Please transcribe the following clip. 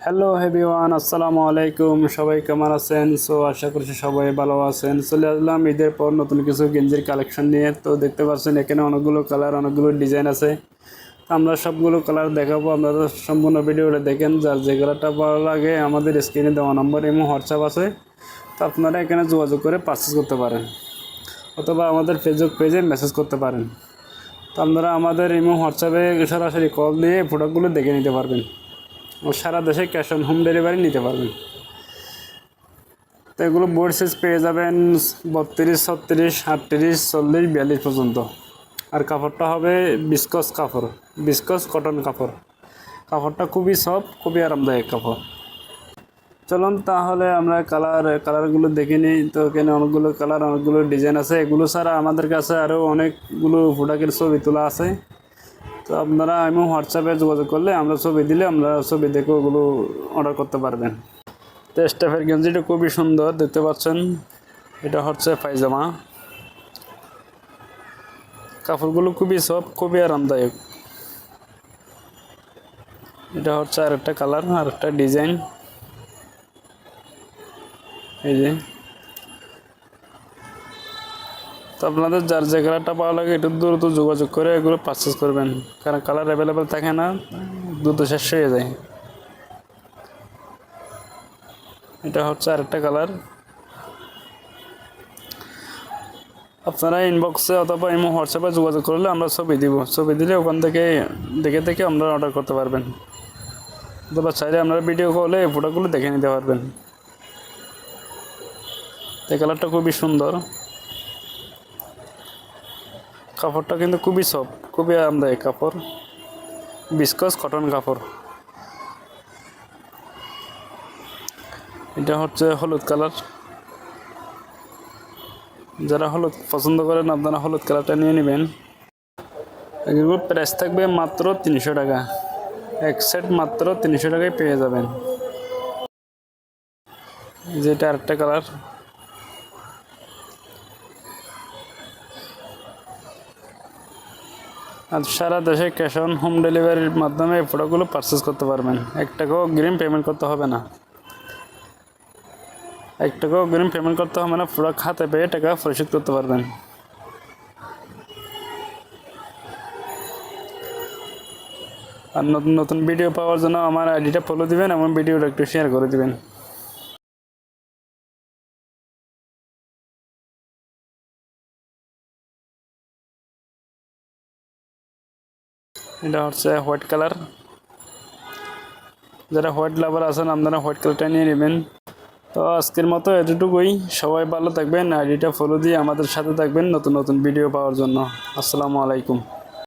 Hello everyone, আসসালামু আলাইকুম। সবাই কেমন আছেন? আশা করছি সবাই ভালো আছেন। চলে আসলাম ঈদের পর নতুন কিছু গেঞ্জির কালেকশন নিয়ে। তো দেখতে পাচ্ছেন এখানে অনেকগুলো কালার, অনেকগুলো ডিজাইন আছে। আমরা সবগুলো কালার দেখাবো, আপনারা সম্পূর্ণ ভিডিওটা দেখেন। যার যে কালারটা ভালো লাগে আমাদের স্ক্রিনে দেওয়া নম্বর এবং হোয়াটসঅ্যাপ আছে, তো আপনারা এখানে যোগাযোগ করে পারচেস করতে পারেন, অথবা আমাদের ফেসবুক পেজে মেসেজ করতে পারেন। তো আপনারা আমাদের এবং হোয়াটসঅ্যাপে সরাসরি কল দিয়ে প্রোডাক্টগুলো দেখে নিতে পারবেন ও সারা দেশে ক্যাশ অন হোম ডেলিভারি নিতে পারবেন। তো এগুলো বোর্ড সাইজ পেয়ে যাবেন 32, 36, 38, 40, 42 পর্যন্ত। আর কাপড়টা হবে বিস্কস কাপড়, বিস্কস কটন কাপড়। কাপড়টা খুবই সফট, খুবই আরামদায়ক কাপড়। চলুন তাহলে আমরা কালারগুলো দেখে নিই। তো এখানে অনেকগুলো কালার, অনেকগুলো ডিজাইন আছে। এগুলো ছাড়া আমাদের কাছে আরও অনেকগুলো প্রোডাক্টের ছবি তোলা আছে। তো আপনারা আমি হোয়াটসঅ্যাপে যোগাযোগ করলে আমরা ছবি দিলে আমরা ছবি দেখে ওগুলো অর্ডার করতে পারবেন। তো স্টেফের গেঞ্জিটা খুবই সুন্দর, দেখতে পাচ্ছেন। এটা হচ্ছে পায়জামা। কাপড়গুলো খুবই সফট, খুবই আরামদায়ক। এটা হচ্ছে আরেকটা কালার, আরেকটা ডিজাইন। এই যে, তো আপনাদের যার যে কালারটা ভালো লাগে একটু দ্রুত যোগাযোগ করে এগুলো পারচেস করবেন, কারণ কালার অ্যাভেলেবেল থাকে না, দ্রুত শেষ হয়ে যায়। এটা হচ্ছে আরেকটা কালার। আপনারা ইনবক্সে অথবা ইমো হোয়াটসঅ্যাপে যোগাযোগ করলে আমরা ছবি দিব, ছবি দিলে ওখান থেকে দেখে আপনারা অর্ডার করতে পারবেন, অথবা চাইলে আপনারা ভিডিও কলে এই ফটোগুলো দেখে নিতে পারবেন। এই কালারটা খুবই সুন্দর, কাপড়টা কিন্তু খুবই সফট, খুবই আরামদায়ক কাপড়, বিস্কস কটন কাপড়। এটা হচ্ছে হলুদ কালার। যারা হলুদ পছন্দ করেন আপনারা হলুদ কালারটা নিয়ে নেবেন। এগুলোর প্রাইস থাকবে মাত্র 300 টাকা। এক সেট মাত্র 300 টাকায় পেয়ে যাবেন। যেটা আরেকটা কালার। আর সারা দেশে ক্যাশ অন হোম ডেলিভারির মাধ্যমে এই প্রোডাক্টগুলো পারচেস করতে পারবেন। 1 টাকাও অগ্রিম পেমেন্ট করতে হবে না। 1 টাকাও অগ্রিম পেমেন্ট করতে হবে না, প্রোডাক্ট হাতে পেয়ে টাকা পরিশোধ করতে পারবেন। আর নতুন নতুন ভিডিও পাওয়ার জন্য আমার আইডিটা ফলো দিবেন এবং ভিডিওটা একটু শেয়ার করে দিবেন। এটা হচ্ছে হোয়াইট কালার। যারা হোয়াইট লাভার আছেন আপনারা হোয়াইট কালারটা নিয়ে নেবেন। তো আজকের মতো এতটুকুই। সবাই ভালো থাকবেন, আইডিটা ফলো দিয়ে আমাদের সাথে থাকবেন নতুন নতুন ভিডিও পাওয়ার জন্য। আসসালামু আলাইকুম।